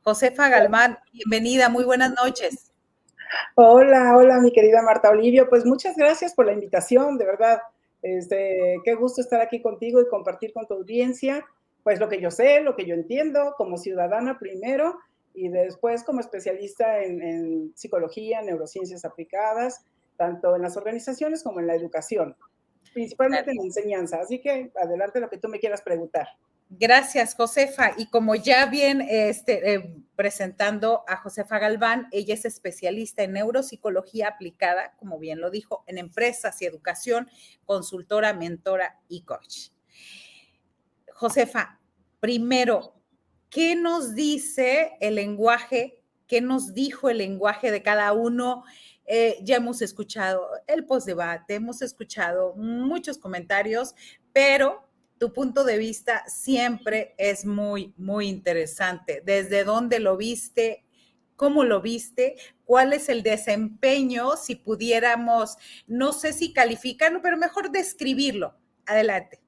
Josefa Galván, bienvenida, muy buenas noches. Hola, hola, mi querida Marta Olivio. Pues muchas gracias por la invitación, de verdad. Qué gusto estar aquí contigo y compartir con tu audiencia, pues lo que yo sé, lo que yo entiendo como ciudadana primero y después como especialista en psicología, neurociencias aplicadas, tanto en las organizaciones como en la educación, principalmente en la enseñanza. Así que adelante lo que tú me quieras preguntar. Gracias, Josefa. Y como ya bien presentando a Josefa Galván, ella es especialista en neuropsicología aplicada, como bien lo dijo, en empresas y educación, consultora, mentora y coach. Josefa, primero, ¿qué nos dice el lenguaje? ¿Qué nos dijo el lenguaje de cada uno? Ya hemos escuchado el postdebate, hemos escuchado muchos comentarios, pero tu punto de vista siempre es muy, muy interesante. ¿Desde dónde lo viste? ¿Cómo lo viste? ¿Cuál es el desempeño? Si pudiéramos, no sé si calificarlo, pero mejor describirlo. Adelante.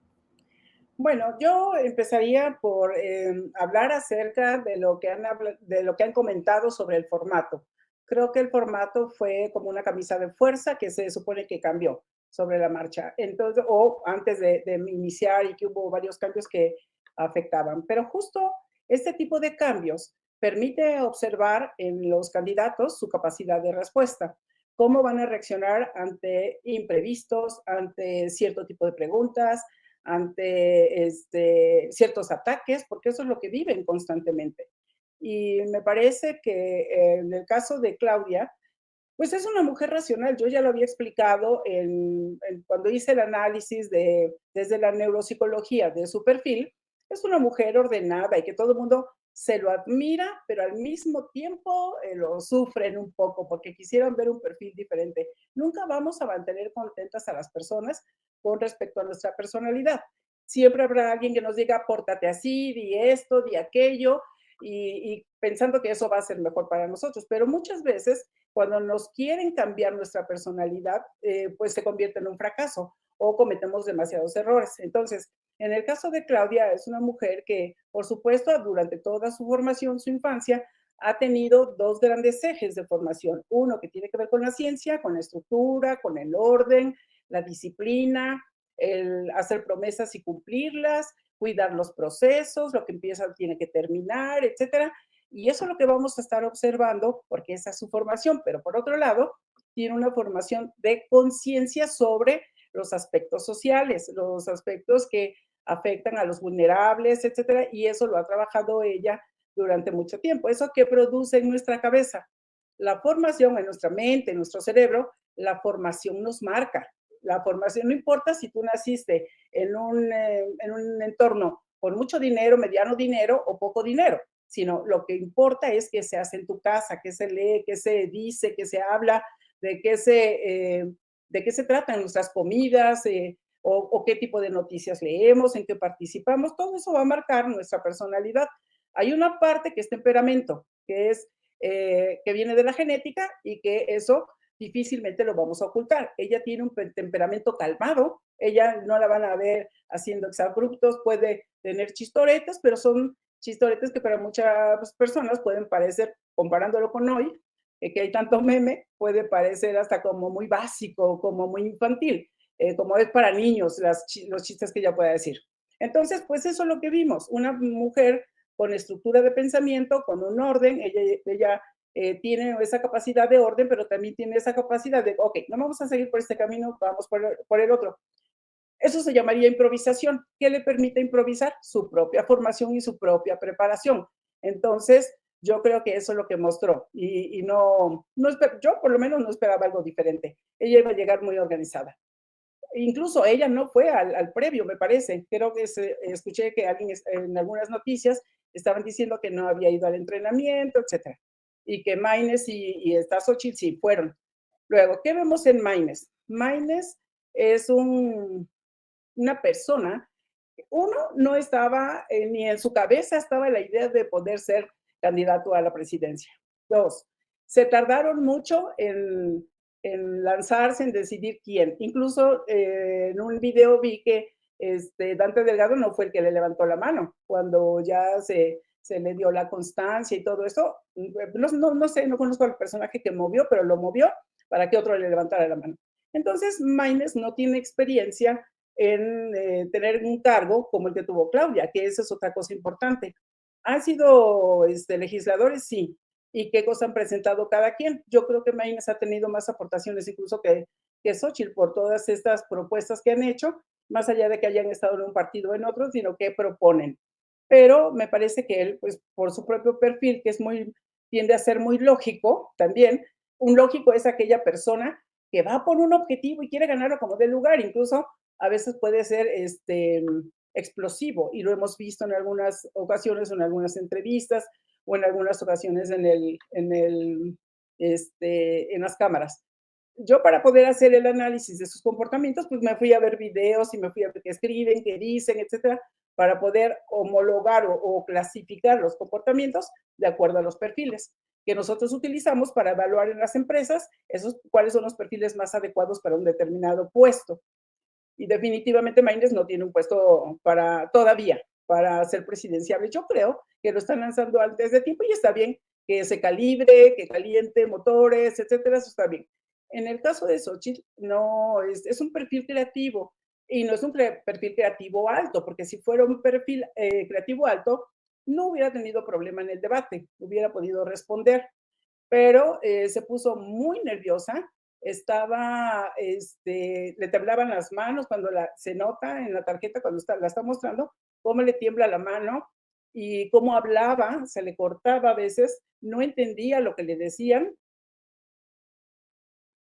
Bueno, yo empezaría por hablar acerca de lo que han comentado sobre el formato. Creo que el formato fue como una camisa de fuerza que se supone que cambió sobre la marcha. Entonces, o antes de iniciar y que hubo varios cambios que afectaban. Pero justo este tipo de cambios permite observar en los candidatos su capacidad de respuesta. Cómo van a reaccionar ante imprevistos, ante cierto tipo de preguntas, ante ciertos ataques, porque eso es lo que viven constantemente. Y me parece que en el caso de Claudia, pues es una mujer racional. Yo ya lo había explicado cuando hice el análisis desde la neuropsicología de su perfil. Es una mujer ordenada y que todo el mundo se lo admira, pero al mismo tiempo lo sufren un poco porque quisieran ver un perfil diferente. Nunca vamos a mantener contentas a las personas con respecto a nuestra personalidad. Siempre habrá alguien que nos diga, pórtate así, di esto, di aquello, y pensando que eso va a ser mejor para nosotros. Pero muchas veces cuando nos quieren cambiar nuestra personalidad, pues se convierte en un fracaso o cometemos demasiados errores. Entonces, en el caso de Claudia, es una mujer que, por supuesto, durante toda su formación, su infancia, ha tenido dos grandes ejes de formación. Uno que tiene que ver con la ciencia, con la estructura, con el orden, la disciplina, el hacer promesas y cumplirlas, cuidar los procesos, lo que empieza tiene que terminar, etcétera. Y eso es lo que vamos a estar observando, porque esa es su formación, pero por otro lado, tiene una formación de conciencia sobre los aspectos sociales, los aspectos que afectan a los vulnerables, etcétera, y eso lo ha trabajado ella durante mucho tiempo. ¿Eso qué produce en nuestra cabeza? La formación en nuestra mente, en nuestro cerebro, la formación nos marca. La formación no importa si tú naciste en un entorno con mucho dinero, mediano dinero o poco dinero, sino lo que importa es qué se hace en tu casa, qué se lee, qué se dice, qué se habla, de de qué se tratan nuestras comidas, o qué tipo de noticias leemos, en qué participamos. Todo eso va a marcar nuestra personalidad. Hay una parte que es temperamento, que viene de la genética y que eso difícilmente lo vamos a ocultar. Ella tiene un temperamento calmado, ella no la van a ver haciendo exabruptos, puede tener chistoretas, pero son chistoretas que para muchas personas pueden parecer, comparándolo con hoy, que hay tanto meme, puede parecer hasta como muy básico, como muy infantil, como es para niños los chistes que ella pueda decir. Entonces, pues eso es lo que vimos, una mujer con estructura de pensamiento, con un orden, ella tiene esa capacidad de orden, pero también tiene esa capacidad de, ok, no vamos a seguir por este camino, vamos por el otro. Eso se llamaría improvisación. ¿Qué le permite improvisar? Su propia formación y su propia preparación. Entonces, yo creo que eso es lo que mostró. Y yo por lo menos no esperaba algo diferente. Ella iba a llegar muy organizada. Incluso ella no fue al previo, me parece. Creo que escuché que alguien en algunas noticias estaban diciendo que no había ido al entrenamiento, etcétera. Y que Maynes y esta Xochitl sí fueron. Luego, ¿qué vemos en Maynes? Maynes es una persona, uno, no estaba, ni en su cabeza estaba la idea de poder ser candidato a la presidencia. Dos, se tardaron mucho en lanzarse, en decidir quién. Incluso en un video vi que Dante Delgado no fue el que le levantó la mano cuando ya se le dio la constancia y todo eso. No sé, no conozco al personaje que movió, pero lo movió para que otro le levantara la mano. Entonces, Maines no tiene experiencia en tener un cargo como el que tuvo Claudia, que esa es otra cosa importante. ¿Han sido legisladores? Sí. ¿Y qué cosa han presentado cada quien? Yo creo que Maines ha tenido más aportaciones incluso que Xochitl por todas estas propuestas que han hecho, más allá de que hayan estado en un partido o en otro, sino que proponen. Pero me parece que él, pues por su propio perfil, que es tiende a ser muy lógico también, un lógico es aquella persona que va por un objetivo y quiere ganarlo como de lugar, incluso a veces puede ser explosivo, y lo hemos visto en algunas ocasiones, en algunas entrevistas, o en algunas ocasiones en las cámaras. Yo, para poder hacer el análisis de sus comportamientos, pues me fui a ver videos y me fui a ver qué escriben, qué dicen, etcétera, para poder homologar o clasificar los comportamientos de acuerdo a los perfiles que nosotros utilizamos para evaluar en las empresas cuáles son los perfiles más adecuados para un determinado puesto. Y definitivamente Maínez no tiene un puesto todavía para ser presidenciable. Yo creo que lo están lanzando antes de tiempo y está bien que se calibre, que caliente motores, etcétera, eso está bien. En el caso de Xochitl, no, es un perfil creativo y no es un perfil creativo alto, porque si fuera un perfil creativo alto, no hubiera tenido problema en el debate, hubiera podido responder, pero se puso muy nerviosa, le temblaban las manos cuando se nota en la tarjeta cuando la está mostrando, cómo le tiembla la mano y cómo hablaba, se le cortaba a veces, no entendía lo que le decían,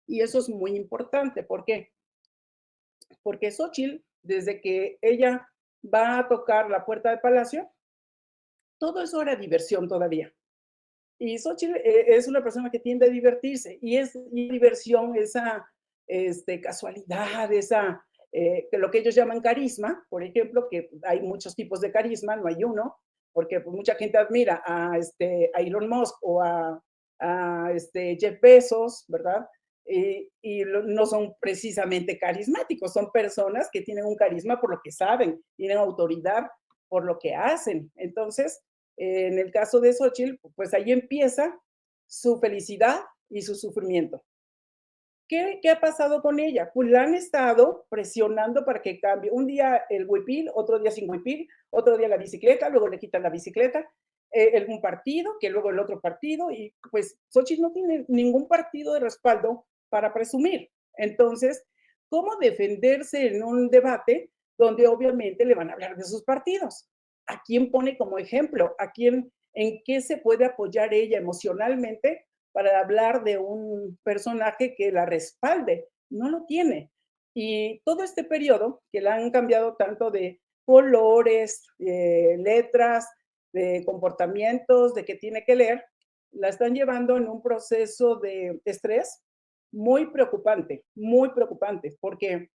y eso es muy importante. ¿Por qué? Porque Xochitl, desde que ella va a tocar la puerta del palacio, todo eso era diversión todavía. Y Xochitl es una persona que tiende a divertirse y es diversión, esa casualidad, que lo que ellos llaman carisma, por ejemplo, que hay muchos tipos de carisma, no hay uno, porque pues, mucha gente admira a Elon Musk o a Jeff Bezos, ¿verdad? Y no son precisamente carismáticos, son personas que tienen un carisma por lo que saben, tienen autoridad por lo que hacen. Entonces, en el caso de Xochitl, pues ahí empieza su felicidad y su sufrimiento. ¿Qué ha pasado con ella? Pues la han estado presionando para que cambie. Un día el huipil, otro día sin huipil, otro día la bicicleta, luego le quitan la bicicleta, un partido, que luego el otro partido, y pues Xochitl no tiene ningún partido de respaldo para presumir. Entonces, ¿cómo defenderse en un debate donde obviamente le van a hablar de sus partidos? ¿A quién pone como ejemplo? ¿En qué se puede apoyar ella emocionalmente para hablar de un personaje que la respalde? No lo tiene. Y todo este periodo que la han cambiado tanto de colores, letras, de comportamientos, de que tiene que leer, la están llevando en un proceso de estrés muy preocupante, porque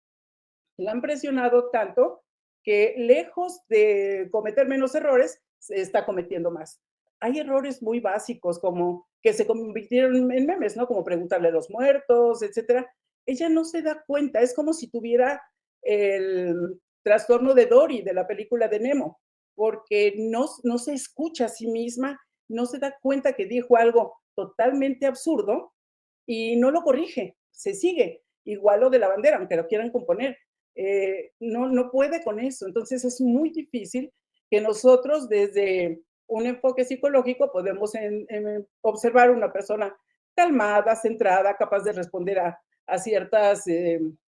la han presionado tanto que lejos de cometer menos errores, se está cometiendo más. Hay errores muy básicos como que se convirtieron en memes, ¿no? Como preguntarle a los muertos, etcétera. Ella no se da cuenta, es como si tuviera el trastorno de Dory de la película de Nemo, porque no se escucha a sí misma, no se da cuenta que dijo algo totalmente absurdo y no lo corrige, se sigue. Igual lo de la bandera, aunque lo quieran componer, no puede con eso. Entonces es muy difícil que nosotros desde un enfoque psicológico podemos observar una persona calmada, centrada, capaz de responder a ciertas,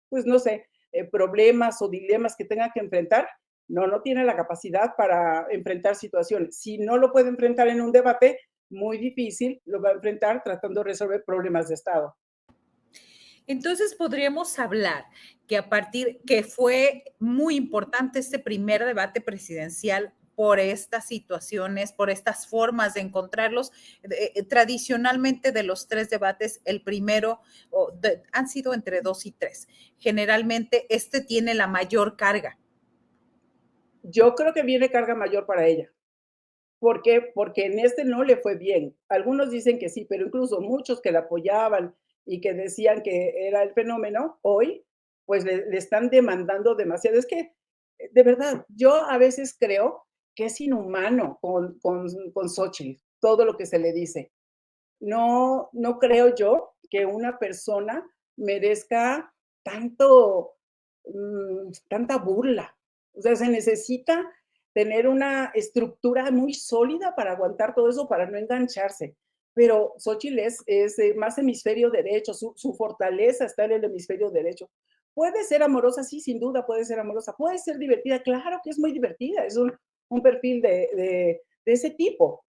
pues no sé, problemas o dilemas que tenga que enfrentar. No tiene la capacidad para enfrentar situaciones. Si no lo puede enfrentar en un debate, muy difícil lo va a enfrentar tratando de resolver problemas de Estado. Entonces podríamos hablar que fue muy importante este primer debate presidencial por estas situaciones, por estas formas de encontrarlos. Tradicionalmente de los tres debates, el primero han sido entre 2 y 3. Generalmente este tiene la mayor carga. Yo creo que viene carga mayor para ella. ¿Por qué? Porque en este no le fue bien. Algunos dicen que sí, pero incluso muchos que la apoyaban y que decían que era el fenómeno, hoy pues le están demandando demasiado. Es que, de verdad, yo a veces creo que es inhumano con Xóchitl, todo lo que se le dice. No, no creo yo que una persona merezca tanto, tanta burla. O sea, se necesita tener una estructura muy sólida para aguantar todo eso, para no engancharse. Pero Xochitl es más hemisferio derecho, su fortaleza está en el hemisferio derecho. Puede ser amorosa, sí, sin duda puede ser amorosa. Puede ser divertida, claro que es muy divertida, es un perfil de ese tipo,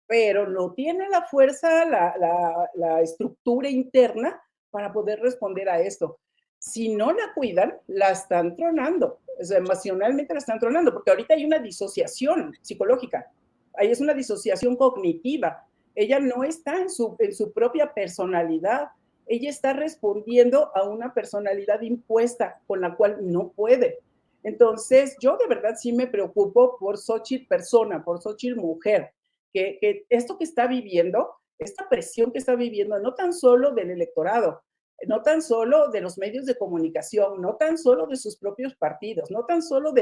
pero no tiene la fuerza, la estructura interna para poder responder a esto. Si no la cuidan, la están tronando, o sea, emocionalmente la están tronando, porque ahorita hay una disociación psicológica, ahí es una disociación cognitiva. Ella no está en su propia personalidad, ella está respondiendo a una personalidad impuesta con la cual no puede. Entonces, yo de verdad sí me preocupo por Xochitl persona, por Xochitl mujer, que esto que está viviendo, esta presión que está viviendo, no tan solo del electorado, no tan solo de los medios de comunicación, no tan solo de sus propios partidos, no tan solo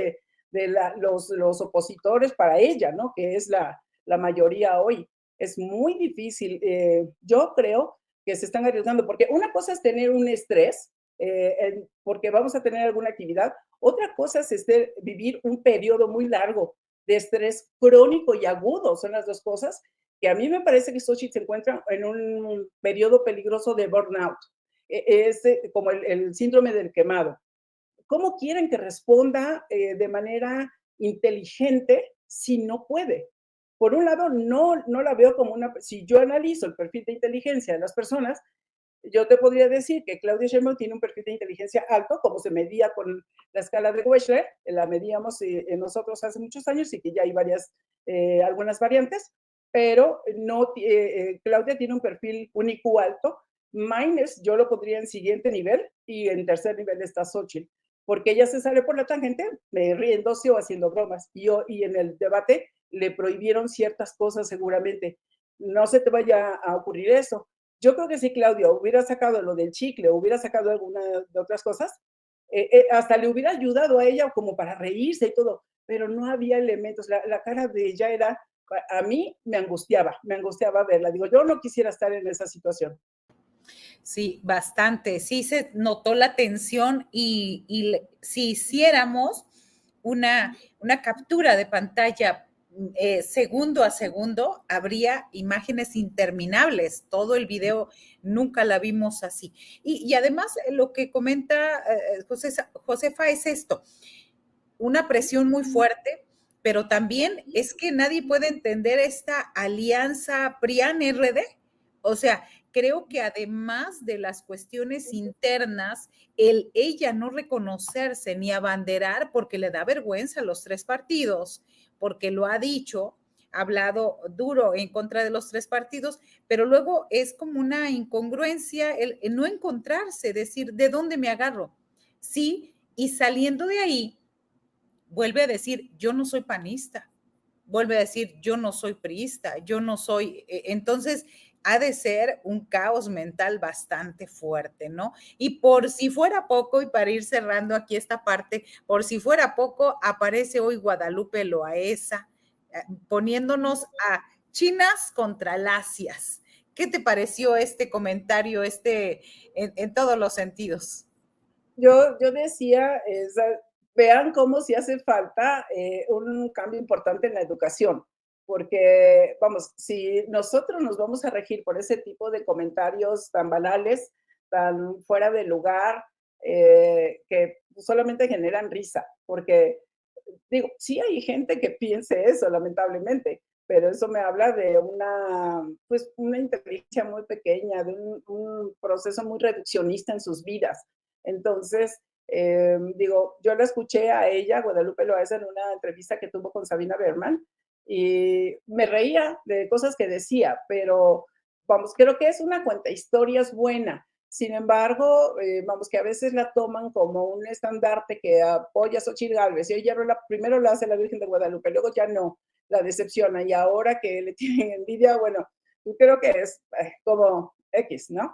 los opositores para ella, ¿no? Que es la mayoría hoy. Es muy difícil. Yo creo que se están arriesgando, porque una cosa es tener un estrés, porque vamos a tener alguna actividad, otra cosa es vivir un periodo muy largo de estrés crónico y agudo, son las dos cosas, que a mí me parece que Xochitl se encuentra en un periodo peligroso de burnout, es como el síndrome del quemado. ¿Cómo quieren que responda de manera inteligente si no puede? Por un lado, no la veo como si yo analizo el perfil de inteligencia de las personas, yo te podría decir que Claudia Sheinbaum tiene un perfil de inteligencia alto, como se medía con la escala de Wechsler, la medíamos nosotros hace muchos años y que ya hay algunas variantes, pero no, Claudia tiene un perfil un IQ alto. Maynes yo lo pondría en siguiente nivel y en tercer nivel está Xochitl, porque ella se sale por la tangente riéndose o haciendo bromas. Y en el debate le prohibieron ciertas cosas seguramente. No se te vaya a ocurrir eso. Yo creo que si Claudio hubiera sacado lo del chicle, hubiera sacado alguna de otras cosas, hasta le hubiera ayudado a ella como para reírse y todo, pero no había elementos. La cara de ella era, a mí me angustiaba verla. Digo, yo no quisiera estar en esa situación. Sí, bastante. Sí se notó la tensión y si hiciéramos una captura de pantalla segundo a segundo, habría imágenes interminables. Todo el video nunca la vimos así. Y además, lo que comenta Josefa es esto, una presión muy fuerte, pero también es que nadie puede entender esta alianza PRIAN-RD. O sea, creo que además de las cuestiones internas, ella no reconocerse ni abanderar porque le da vergüenza a los tres partidos, porque lo ha dicho, ha hablado duro en contra de los tres partidos, pero luego es como una incongruencia el no encontrarse, decir, ¿de dónde me agarro? Sí, y saliendo de ahí, vuelve a decir, yo no soy panista, vuelve a decir, yo no soy priista, yo no soy, entonces ha de ser un caos mental bastante fuerte, ¿no? Y por si fuera poco, y para ir cerrando aquí esta parte, por si fuera poco, aparece hoy Guadalupe Loaesa poniéndonos a chinas contra lasias. ¿Qué te pareció este comentario, en todos los sentidos? Yo decía, vean cómo si hace falta un cambio importante en la educación, porque, vamos, si nosotros nos vamos a regir por ese tipo de comentarios tan banales, tan fuera de lugar, que solamente generan risa, porque, digo, sí hay gente que piense eso, lamentablemente, pero eso me habla de pues, una inteligencia muy pequeña, de un proceso muy reduccionista en sus vidas. Entonces, digo, yo la escuché a ella, Guadalupe Loaesa, en una entrevista que tuvo con Sabina Berman, y me reía de cosas que decía, pero vamos, creo que es una cuenta historias buena. Sin embargo, vamos, que a veces la toman como un estandarte que apoya a Xochitl Gálvez, y ella primero la hace la Virgen de Guadalupe, luego ya no, la decepciona, y ahora que le tienen envidia, bueno, yo creo que es como X, ¿no?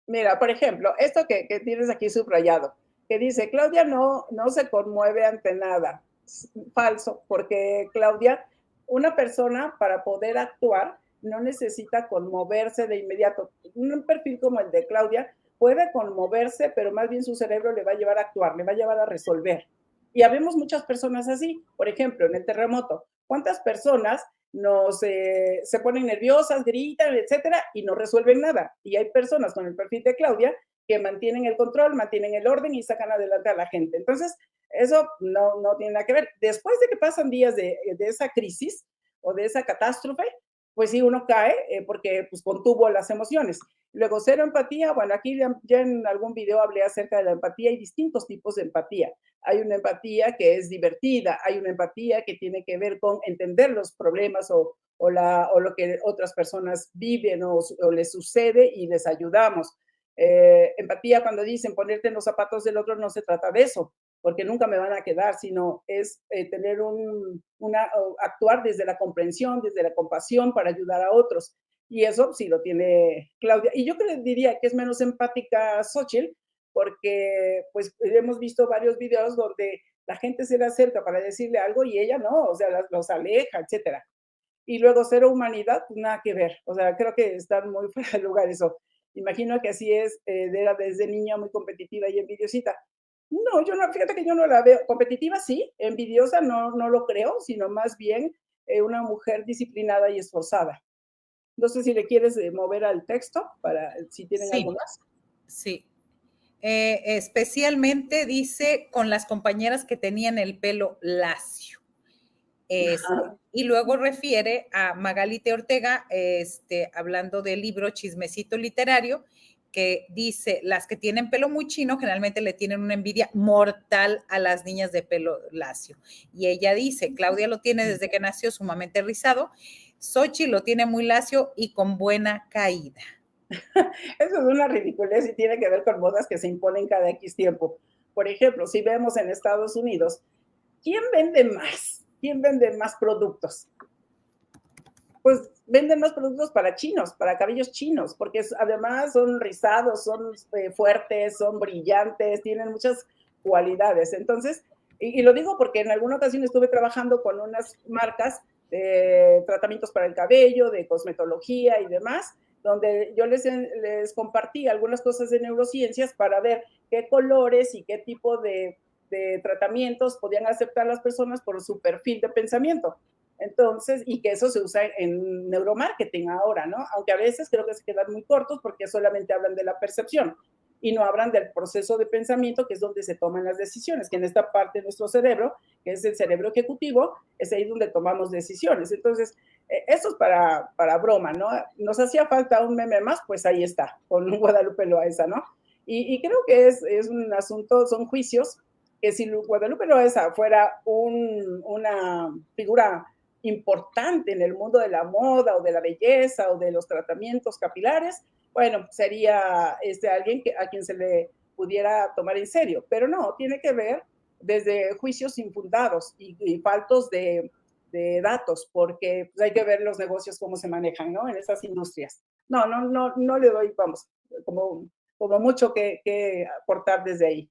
Mira, por ejemplo, esto que tienes aquí subrayado, que dice, Claudia no se conmueve ante nada. Falso, porque Claudia, una persona para poder actuar no necesita conmoverse de inmediato. Un perfil como el de Claudia puede conmoverse, pero más bien su cerebro le va a llevar a actuar, le va a llevar a resolver. Y habemos muchas personas así. Por ejemplo, en el terremoto, ¿cuántas personas se ponen nerviosas, gritan, etcétera, y no resuelven nada? Y hay personas con el perfil de Claudia que mantienen el control, mantienen el orden y sacan adelante a la gente. Entonces, eso no tiene nada que ver. Después de que pasan días de esa crisis o de esa catástrofe, pues sí, uno cae porque pues, contuvo las emociones. Luego, cero empatía. Bueno, aquí ya en algún video hablé acerca de la empatía. Hay distintos tipos de empatía. Hay una empatía que es divertida, hay una empatía que tiene que ver con entender los problemas o lo que otras personas viven o les sucede y les ayudamos. Empatía, cuando dicen ponerte en los zapatos del otro, no se trata de eso, porque nunca me van a quedar, sino es tener actuar desde la comprensión, desde la compasión para ayudar a otros. Y eso sí lo tiene Claudia. Y yo diría que es menos empática Xochitl, porque pues hemos visto varios videos donde la gente se le acerca para decirle algo y ella no, o sea, los aleja, etcétera. Y luego cero humanidad, pues nada que ver. O sea, creo que están muy fuera de lugar eso. Imagino que así es, era desde niña muy competitiva y envidiosita. No, yo no, fíjate que yo no la veo. Competitiva sí, envidiosa no lo creo, sino más bien una mujer disciplinada y esforzada. No sé si le quieres mover al texto para si tienen algo Sí, más. sí. Especialmente dice con las compañeras que tenían el pelo lacio. Y luego refiere a Magalite Ortega, hablando del libro Chismecito Literario, que dice, las que tienen pelo muy chino generalmente le tienen una envidia mortal a las niñas de pelo lacio. Y ella dice, Claudia lo tiene desde que nació sumamente rizado, Xochitl lo tiene muy lacio y con buena caída. Eso es una ridiculez y tiene que ver con modas que se imponen cada X tiempo. Por ejemplo, si vemos en Estados Unidos, ¿quién vende más? ¿Quién vende más productos? Pues venden más productos para chinos, para cabellos chinos, porque además son rizados, son fuertes, son brillantes, tienen muchas cualidades. Entonces, y lo digo porque en alguna ocasión estuve trabajando con unas marcas de tratamientos para el cabello, de cosmetología y demás, donde yo les compartí algunas cosas de neurociencias para ver qué colores y qué tipo de tratamientos podían aceptar las personas por su perfil de pensamiento. Entonces, y que eso se usa en neuromarketing ahora, ¿no? Aunque a veces creo que se quedan muy cortos porque solamente hablan de la percepción y no hablan del proceso de pensamiento, que es donde se toman las decisiones, que en esta parte de nuestro cerebro, que es el cerebro ejecutivo, es ahí donde tomamos decisiones. Entonces, eso es para broma, ¿no? Nos hacía falta un meme más, pues ahí está, con Guadalupe Loaesa, ¿no? Y creo que es un asunto, son juicios, que si Guadalupe Loaesa fuera una figura importante en el mundo de la moda o de la belleza o de los tratamientos capilares, bueno, sería alguien a quien se le pudiera tomar en serio, pero no, tiene que ver desde juicios infundados y faltos de datos, porque pues, hay que ver los negocios cómo se manejan, ¿no? En esas industrias. No le doy, vamos, como mucho que aportar desde ahí.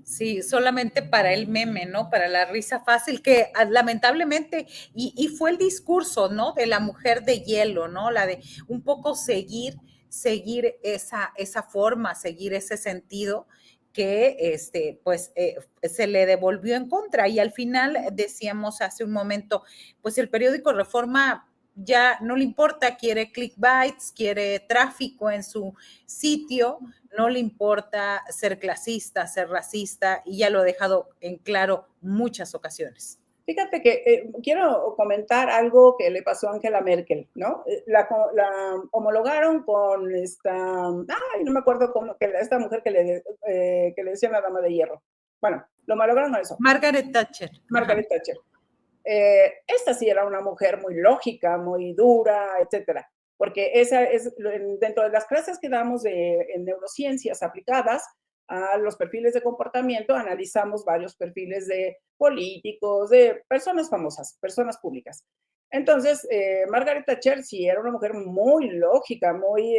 Sí, solamente para el meme, ¿no? Para la risa fácil, que lamentablemente, y fue el discurso, ¿no? De la mujer de hielo, ¿no? La de un poco seguir esa forma, seguir ese sentido que pues se le devolvió en contra. Y al final decíamos hace un momento, pues el periódico Reforma ya no le importa, quiere clickbaits, quiere tráfico en su sitio, no le importa ser clasista, ser racista, y ya lo ha dejado en claro muchas ocasiones. Fíjate que quiero comentar algo que le pasó a Angela Merkel, ¿no? La homologaron con no me acuerdo cómo, esta mujer que le decía la dama de hierro. Bueno, lo homologaron a eso. Margaret Thatcher. Margaret Thatcher. Esta sí era una mujer muy lógica, muy dura, etcétera, porque esa es dentro de las clases que damos en neurociencias aplicadas a los perfiles de comportamiento, analizamos varios perfiles de políticos, de personas famosas, personas públicas. Entonces, Margaret Thatcher sí era una mujer muy lógica, muy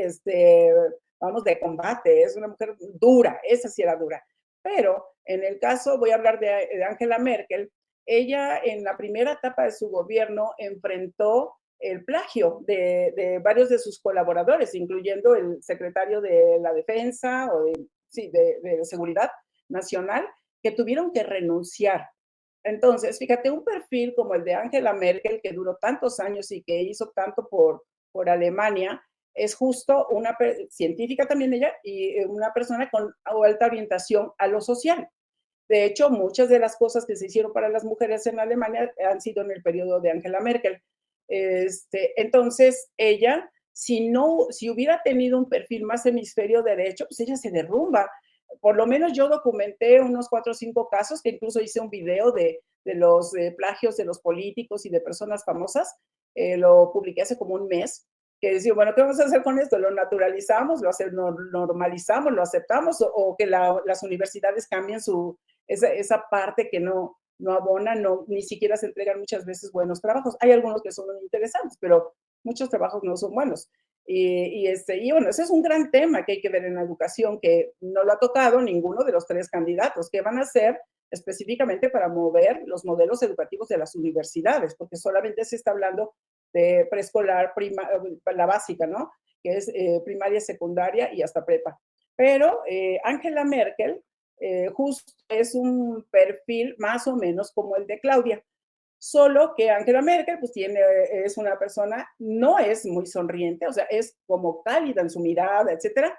vamos, de combate, es una mujer dura, esa sí era dura. Pero en el caso, voy a hablar de Angela Merkel, ella en la primera etapa de su gobierno enfrentó el plagio de varios de sus colaboradores, incluyendo el secretario de la Defensa o de Seguridad Nacional, que tuvieron que renunciar. Entonces, fíjate, un perfil como el de Angela Merkel, que duró tantos años y que hizo tanto por Alemania, es justo una científica también ella y una persona con alta orientación a lo social. De hecho, muchas de las cosas que se hicieron para las mujeres en Alemania han sido en el periodo de Angela Merkel. Entonces, ella, si hubiera tenido un perfil más hemisferio derecho, pues ella se derrumba. Por lo menos yo documenté unos 4 o 5 casos, que incluso hice un video de los plagios de los políticos y de personas famosas. Lo publiqué hace como un mes, que decía, bueno, ¿qué vamos a hacer con esto? ¿Lo naturalizamos, lo normalizamos, lo aceptamos o que las universidades cambien esa parte que no abona, ni siquiera se entregan muchas veces buenos trabajos? Hay algunos que son muy interesantes, pero muchos trabajos no son buenos. Y bueno, ese es un gran tema que hay que ver en la educación, que no lo ha tocado ninguno de los 3 candidatos. ¿Qué van a hacer específicamente para mover los modelos educativos de las universidades? Porque solamente se está hablando de preescolar, la básica, ¿no? Que es primaria, secundaria y hasta prepa. Pero Angela Merkel justo es un perfil más o menos como el de Claudia, solo que Angela Merkel pues es una persona, no es muy sonriente, o sea, es como cálida en su mirada, etcétera,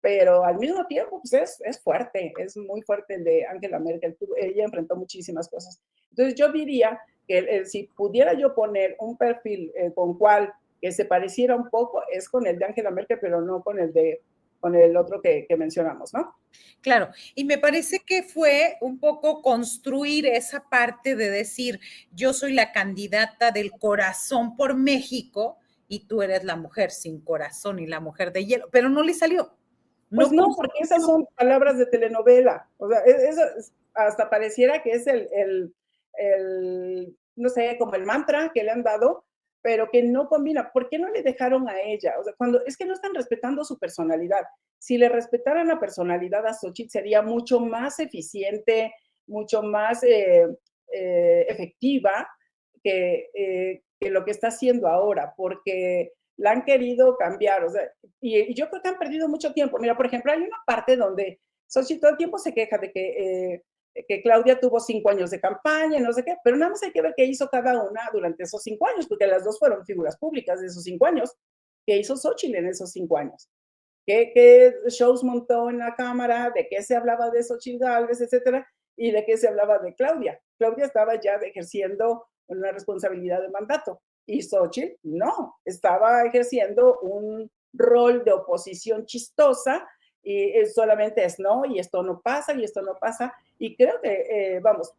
pero al mismo tiempo pues es fuerte, es muy fuerte el de Angela Merkel, ella enfrentó muchísimas cosas. Entonces yo diría que si pudiera yo poner un perfil con cual que se pareciera un poco, es con el de Angela Merkel, pero no con el otro que mencionamos, ¿no? Claro, y me parece que fue un poco construir esa parte de decir, yo soy la candidata del corazón por México y tú eres la mujer sin corazón y la mujer de hielo, pero no le salió. Pues No no, porque esas son palabras de telenovela. O sea, eso hasta pareciera que es no sé, como el mantra que le han dado, pero que no combina. ¿Por qué no le dejaron a ella? O sea, es que no están respetando su personalidad. Si le respetaran la personalidad a Xochitl, sería mucho más eficiente, mucho más efectiva que lo que está haciendo ahora, porque la han querido cambiar, o sea, y yo creo que han perdido mucho tiempo. Mira, por ejemplo, hay una parte donde Xochitl todo el tiempo se queja de que Claudia tuvo 5 años de campaña, no sé qué, pero nada más hay que ver qué hizo cada una durante esos 5 años, porque las dos fueron figuras públicas de esos 5 años. ¿Qué hizo Xochitl en esos 5 años? ¿Qué shows montó en la Cámara? ¿De qué se hablaba de Xochitl Gálvez, etcétera? ¿Y de qué se hablaba de Claudia? Claudia estaba ya ejerciendo una responsabilidad de mandato y Xochitl no, estaba ejerciendo un rol de oposición chistosa y solamente es no, y esto no pasa, y esto no pasa. Y creo que, vamos,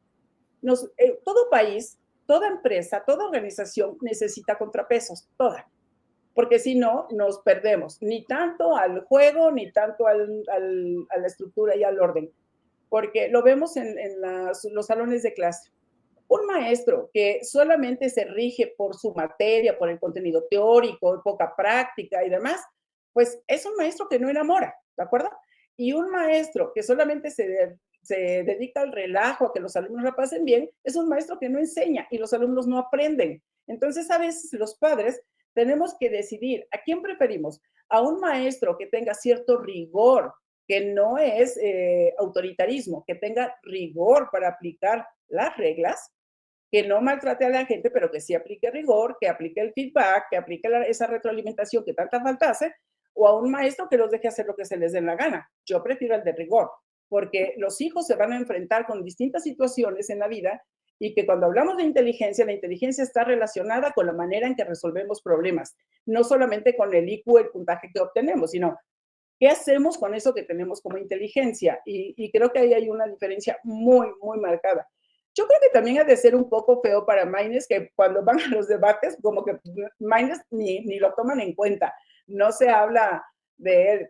todo país, toda empresa, toda organización necesita contrapesos, toda, porque si no, nos perdemos, ni tanto al juego, ni tanto a la estructura y al orden, porque lo vemos en los salones de clase. Un maestro que solamente se rige por su materia, por el contenido teórico, poca práctica y demás, pues es un maestro que no enamora, ¿de acuerdo? Y un maestro que solamente se dedica al relajo, a que los alumnos la pasen bien, es un maestro que no enseña y los alumnos no aprenden. Entonces, a veces los padres tenemos que decidir a quién preferimos, a un maestro que tenga cierto rigor, que no es autoritarismo, que tenga rigor para aplicar las reglas, que no maltrate a la gente, pero que sí aplique rigor, que aplique el feedback, que aplique esa retroalimentación que tanta falta hace, o a un maestro que los deje hacer lo que se les dé la gana. Yo prefiero el de rigor, porque los hijos se van a enfrentar con distintas situaciones en la vida y que cuando hablamos de inteligencia, la inteligencia está relacionada con la manera en que resolvemos problemas, no solamente con el IQ, el puntaje que obtenemos, sino qué hacemos con eso que tenemos como inteligencia. Y creo que ahí hay una diferencia muy, muy marcada. Yo creo que también ha de ser un poco feo para Maynes que cuando van a los debates, como que Maynes ni lo toman en cuenta. No se habla de él,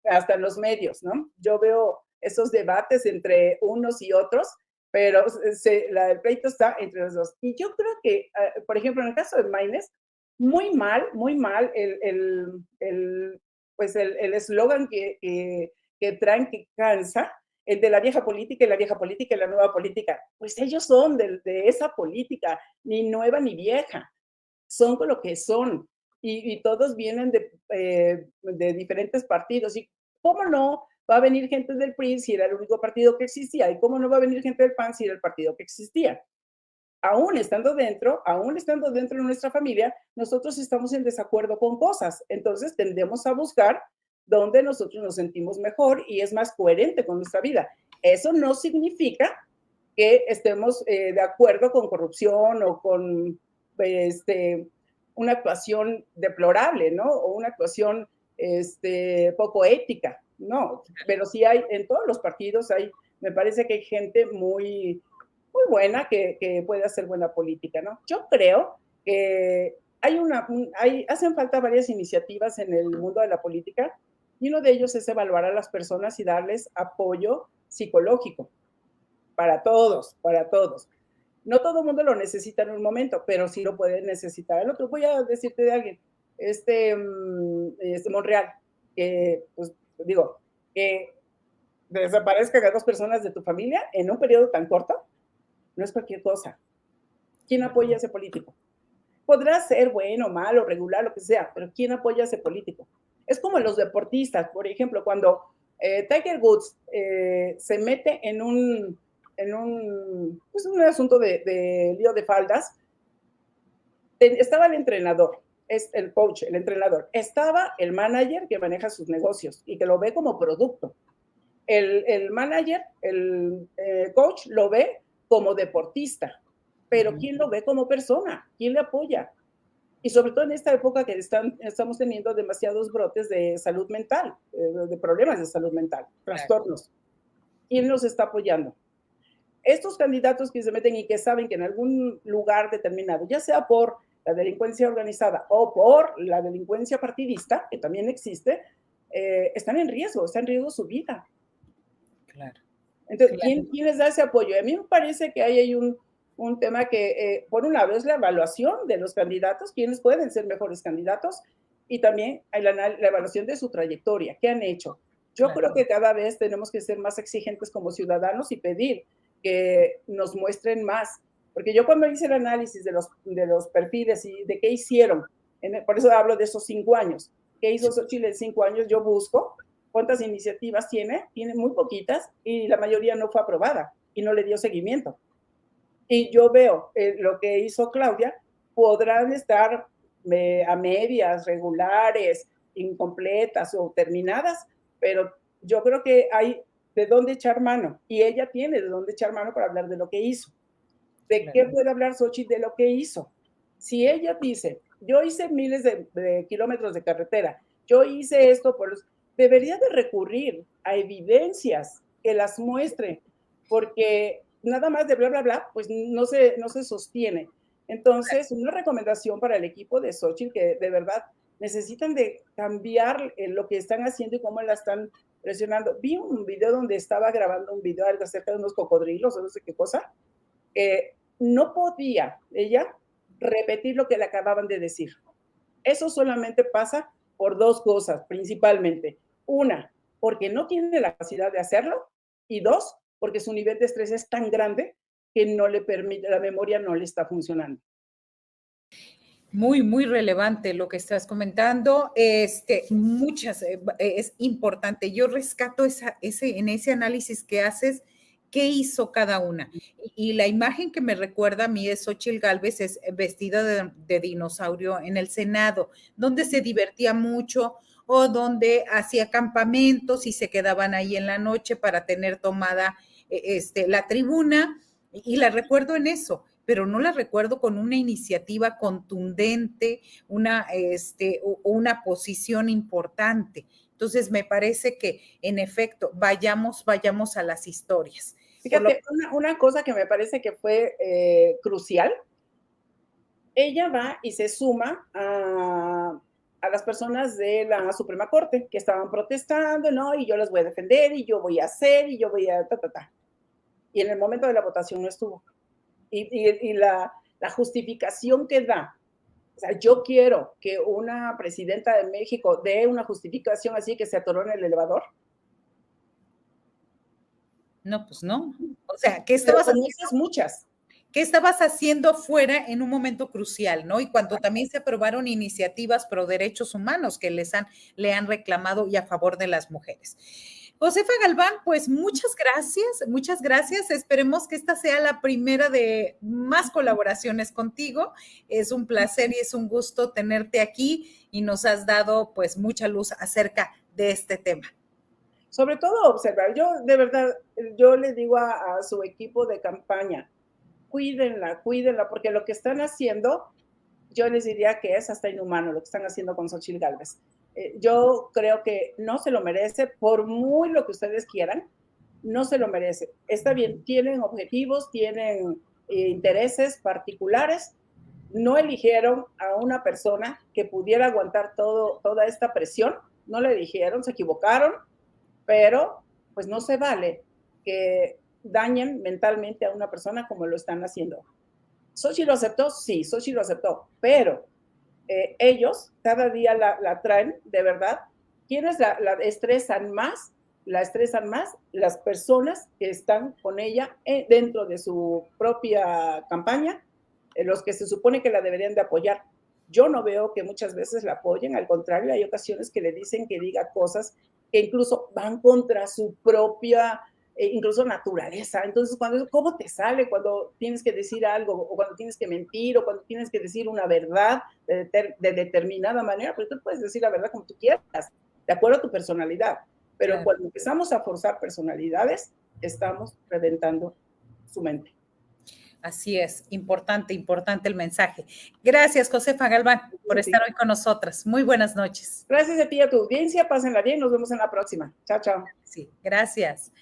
hasta en los medios, ¿no? Yo veo esos debates entre unos y otros, pero el pleito está entre los dos. Y yo creo que, por ejemplo, en el caso de Maynes, muy mal pues el eslogan que traen que cansa, el de la vieja política y la vieja política y la nueva política. Pues ellos son de esa política, ni nueva ni vieja, son con lo que son. Y todos vienen de diferentes partidos. ¿Y cómo no va a venir gente del PRI si era el único partido que existía? ¿Y cómo no va a venir gente del PAN si era el partido que existía? Aún estando dentro de nuestra familia, nosotros estamos en desacuerdo con cosas. Entonces tendemos a buscar donde nosotros nos sentimos mejor y es más coherente con nuestra vida. Eso no significa que estemos de acuerdo con corrupción o con una actuación deplorable, ¿no? O una actuación poco ética, no. Pero sí hay, en todos los partidos hay, me parece que hay gente muy buena que puede hacer buena política, ¿no? Yo creo que hacen falta varias iniciativas en el mundo de la política y uno de ellos es evaluar a las personas y darles apoyo psicológico para todos, para todos. No todo el mundo lo necesita en un momento, pero sí lo puede necesitar el otro. Voy a decirte de alguien, Monreal, que, pues, digo, que desaparezcan a 2 personas de tu familia en un periodo tan corto, no es cualquier cosa. ¿Quién apoya a ese político? Podrá ser bueno, malo, regular, lo que sea, pero ¿quién apoya a ese político? Es como los deportistas, por ejemplo, cuando Tiger Woods se mete pues un asunto de lío de faldas, estaba el entrenador, es el coach, el entrenador, estaba el manager que maneja sus negocios y que lo ve como producto. El manager, el coach, lo ve como deportista, pero ¿quién lo ve como persona? ¿Quién le apoya? Y sobre todo en esta época que estamos teniendo demasiados brotes de salud mental, de problemas de salud mental, trastornos. ¿Quién los está apoyando? Estos candidatos que se meten y que saben que en algún lugar determinado, ya sea por la delincuencia organizada o por la delincuencia partidista, que también existe, están en riesgo su vida. Claro. Entonces, claro. ¿quién les da ese apoyo? A mí me parece que ahí hay un tema que, por un lado, es la evaluación de los candidatos, quiénes pueden ser mejores candidatos, y también hay la evaluación de su trayectoria, qué han hecho. Yo claro. creo que cada vez tenemos que ser más exigentes como ciudadanos y pedir que nos muestren más. Porque yo cuando hice el análisis de los perfiles y de qué hicieron, por eso hablo de esos 5 años, qué hizo Xochitl en 5 años, yo busco cuántas iniciativas tiene muy poquitas y la mayoría no fue aprobada y no le dio seguimiento. Y yo veo lo que hizo Claudia, podrán estar a medias, regulares, incompletas o terminadas, pero yo creo que hay de dónde echar mano y ella tiene de dónde echar mano para hablar de lo que hizo. ¿De claro. qué puede hablar Xochitl? De lo que hizo. Si ella dice, yo hice miles de kilómetros de carretera, yo hice esto debería de recurrir a evidencias que las muestre, porque nada más de bla, bla, bla, pues no se sostiene. Entonces, una recomendación para el equipo de Xochitl, que de verdad necesitan de cambiar lo que están haciendo y cómo la están presionando. Vi un video donde estaba grabando un video acerca de unos cocodrilos o no sé qué cosa. No podía ella repetir lo que le acababan de decir. Eso solamente pasa por 2 cosas, principalmente. Una, porque no tiene la capacidad de hacerlo, y 2, porque su nivel de estrés es tan grande que no le permite, la memoria no le está funcionando. Muy, muy relevante lo que estás comentando. Es importante. Yo rescato en ese análisis que haces, qué hizo cada una. Y la imagen que me recuerda a mí es Xochitl Gálvez, es vestida de dinosaurio en el Senado, donde se divertía mucho o donde hacía campamentos y se quedaban ahí en la noche para tener tomada la tribuna. Y la recuerdo en eso, pero no la recuerdo con una iniciativa contundente, una posición importante. Entonces, me parece que, en efecto, vayamos a las historias. Fíjate, una cosa que me parece que fue crucial, ella va y se suma a las personas de la Suprema Corte que estaban protestando, ¿no? Y yo las voy a defender, y yo voy a hacer, y yo voy a Y en el momento de la votación no estuvo. Y la justificación que da O sea, yo quiero que una presidenta de México dé una justificación así que se atoró en el elevador. No, pues no. O sea, ¿qué Pero estabas haciendo? conoces muchas. ¿Qué estabas haciendo fuera en un momento crucial, ¿no? Y cuando también se aprobaron iniciativas pro derechos humanos que le han reclamado y a favor de las mujeres. Josefa Galván, pues muchas gracias, muchas gracias. Esperemos que esta sea la primera de más colaboraciones contigo. Es un placer y es un gusto tenerte aquí y nos has dado pues mucha luz acerca de este tema. Sobre todo observar, yo de verdad, yo le digo a su equipo de campaña, cuídenla, cuídenla, porque lo que están haciendo, yo les diría que es hasta inhumano lo que están haciendo con Xóchitl Gálvez. Yo creo que no se lo merece, por muy lo que ustedes quieran, no se lo merece. Está bien, tienen objetivos, tienen intereses particulares, no eligieron a una persona que pudiera aguantar toda esta presión, no la eligieron, se equivocaron, pero pues no se vale que dañen mentalmente a una persona como lo están haciendo. Xochitl lo aceptó, sí, Xochitl lo aceptó, pero ellos cada día la traen, de verdad. ¿Quiénes la estresan más? La estresan más las personas que están con ella dentro de su propia campaña, los que se supone que la deberían de apoyar. Yo no veo que muchas veces la apoyen, al contrario, hay ocasiones que le dicen que diga cosas que incluso van contra su propia incluso naturaleza. Entonces, ¿cómo te sale cuando tienes que decir algo, o cuando tienes que mentir, o cuando tienes que decir una verdad de determinada manera? Pues tú puedes decir la verdad como tú quieras, de acuerdo a tu personalidad. Pero claro, cuando empezamos a forzar personalidades, estamos reventando su mente. Así es, importante, importante el mensaje. Gracias, Josefa Galván, por estar hoy con nosotras. Muy buenas noches. Gracias a ti y a tu audiencia, pásenla bien, nos vemos en la próxima. Chao, chao. Sí, gracias.